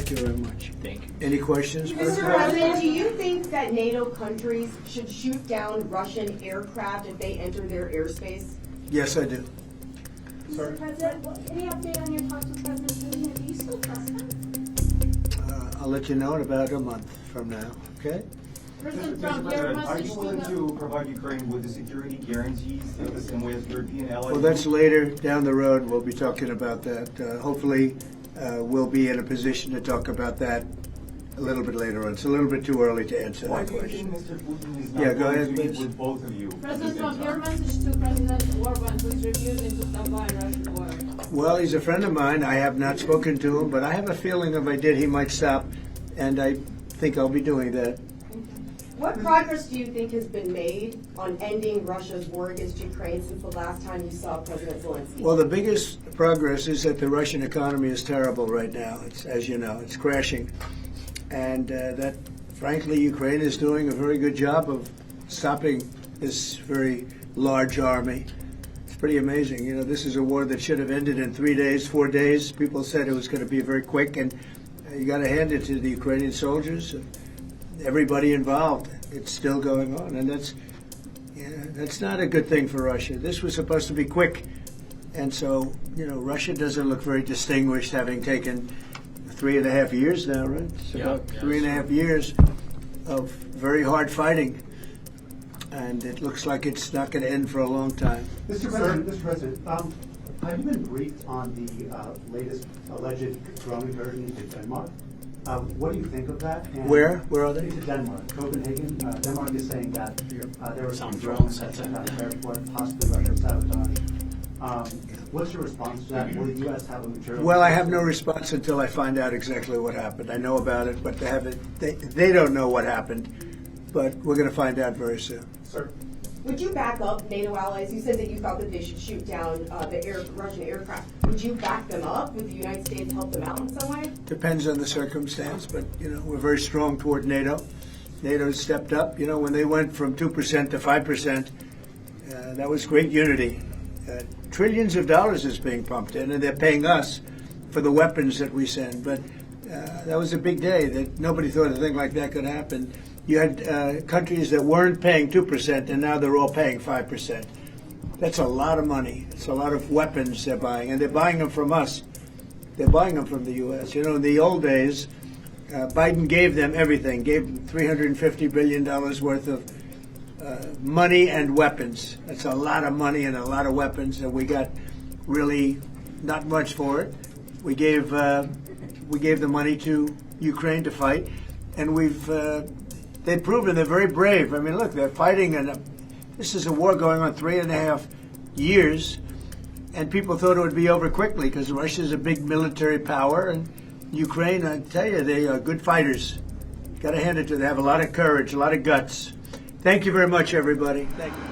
Thank you very much. Thank you. Any questions? Mr. President, do you think that NATO countries should shoot down Russian aircraft if they enter their airspace? Yes, I do. Mr. President, any update on your talks with President Putin? Do you still trust him? I'll let you know in about a month from now, okay? President Mr. Trump, your President, are message you to willing the... to provide Ukraine with the security guarantees the same way as European allies? Well, that's later down the road. We'll be talking about that. Hopefully, we'll be in a position to talk about that a little bit later on. It's a little bit too early to answer Why that do you think question. Mr. Putin is Yeah, not go going ahead, to meet please. with both of you? President Trump, your message to President Orban, who is refusing to stop buying Russian oil. Well, he's a friend of mine. I have not spoken to him, but I have a feeling if I did, he might stop, and I think I'll be doing that. What progress do you think has been made on ending Russia's war against Ukraine since the last time you saw President Zelensky? Well, the biggest progress is that the Russian economy is terrible right now. It's, as you know, it's crashing. And that, frankly, Ukraine is doing a very good job of stopping this very large army. It's pretty amazing. You know, this is a war that should have ended in 3 days, 4 days. People said it was going to be very quick, and you got to hand it to the Ukrainian soldiers and everybody involved. It's still going on, and that's not a good thing for Russia. This was supposed to be quick, and so, you know, Russia doesn't look very distinguished, having taken 3.5 years now, right? It's about 3.5 years of very hard fighting, and it looks like it's not going to end for a long time. Mr. President, have you been briefed on the latest alleged drone incursion into Denmark? What do you think of that? And Where? Where are they? Into Denmark, Copenhagen. Denmark is saying that there were some drones drones at the airport, possibly Russian sabotage. What's your response to that? Will the U.S. have a material? Well, I have no response until I find out exactly what happened. I know about it, but they don't know what happened. But we're going to find out very soon. Sir. Would you back up NATO allies? You said that you thought that they should shoot down the Russian aircraft. Would you back them up? Would the United States help them out in some way? Depends on the circumstance, but, you know, we're very strong toward NATO. NATO stepped up. You know, when they went from 2% to 5%, that was great unity. Trillions of dollars is being pumped in, and they're paying us for the weapons that we send. But that was a big day that nobody thought a thing like that could happen. You had countries that weren't paying 2%, and now they're all paying 5%. That's a lot of money. It's a lot of weapons they're buying, and they're buying them from us. They're buying them from the U.S. You know, in the old days, Biden gave them everything, gave them $350 billion worth of money and weapons. That's a lot of money and a lot of weapons, and we got really not much for it. We gave the money to Ukraine to fight, and they've proven they're very brave. I mean, look, they're fighting, and this is a war going on 3.5 years, and people thought it would be over quickly because Russia's a big military power, and Ukraine, I tell you, they are good fighters. Got to hand it to them. They have a lot of courage, a lot of guts. Thank you very much, everybody. Thank you.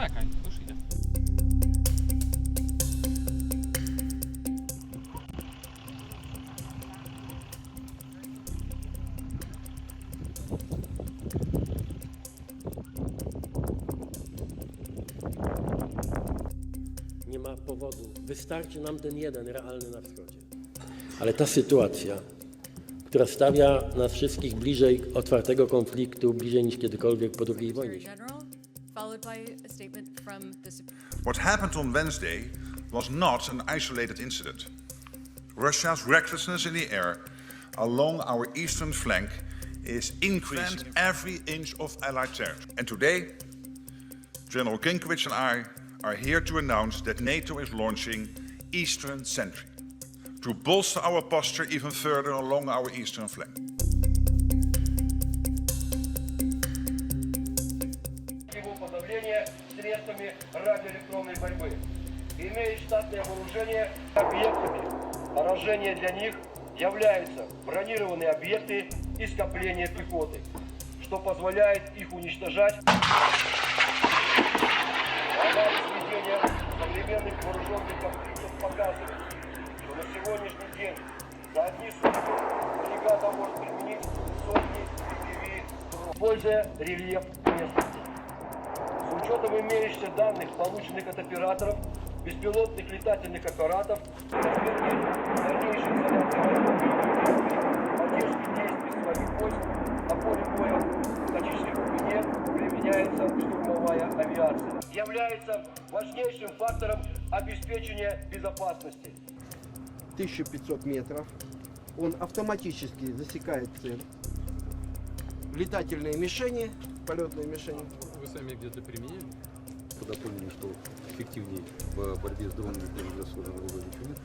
Так, Ань, слушайте. Nie ma powodu. Wystarczy nam ten jeden realny na wschodzie. Ale ta sytuacja, która stawia nas wszystkich bliżej otwartego konfliktu, bliżej niż kiedykolwiek po II wojnie światowej. What happened on Wednesday was not an isolated incident. Russia's recklessness in the air along our eastern flank is increasing every inch of Allied territory. And today, General Kinkowicz and I are here to announce that NATO is launching Eastern Sentry to bolster our posture even further along our eastern flank. Его подавления средствами радиоэлектронной борьбы. Имея штатное вооружение объектами, поражение для них являются бронированные объекты и скопления пехоты, что позволяет их уничтожать. Анализ ведения современных вооруженных конфликтов показывает, что на сегодняшний день за одни сутки бригада может применить сотни FPV, используя рельеф местности. С учетом имеющихся данных, полученных от операторов, беспилотных летательных аппаратов, разведки дальнейшей поддержки действий своих войск на поле боя в тактической глубине применяется штурмовая авиация. Является важнейшим фактором обеспечения безопасности. 1500 метров. Он автоматически засекает цель. Летательные мишени, полетные мишени. Вы сами где-то применяли? Когда поняли, что эффективнее в борьбе с дронами дальнобойного оружия ничего нет?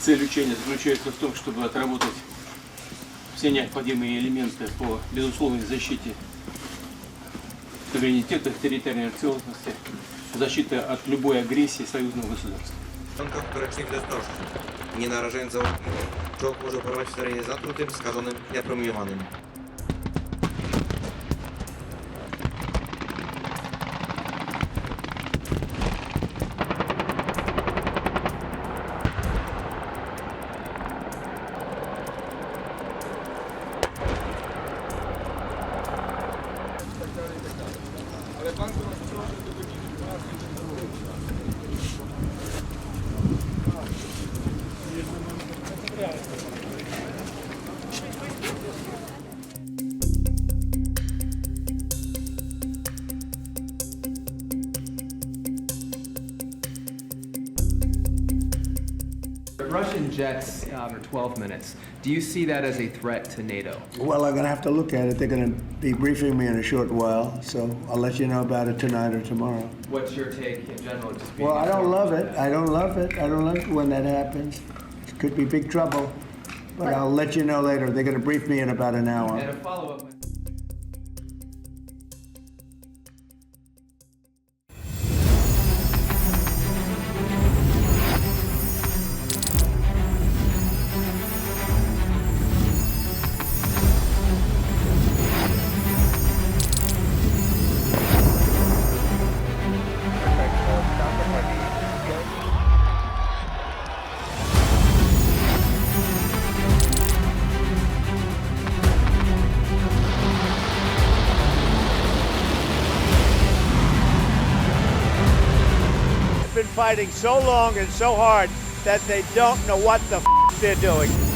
Цель учения заключается в том, чтобы отработать все необходимые элементы по безусловной защите суверенитета, территориальной целостности, защиты от любой агрессии союзного государства. Operacyjnych ostrożnie, nie narażając załóg, czołg może operować w terenie zatrutym, skażonym i napromieniowanym. Russian jets for 12 minutes. Do you see that as a threat to NATO? Well, I'm going to have to look at it. They're going to be briefing me in a short while, so I'll let you know about it tonight or tomorrow. What's your take in general? Just being Well, I don't love it. I don't love it. I don't love it when that happens. It could be big trouble, but I'll let you know later. They're going to brief me in about an hour. And a follow-up. Been fighting so long and so hard that they don't know what the they're doing.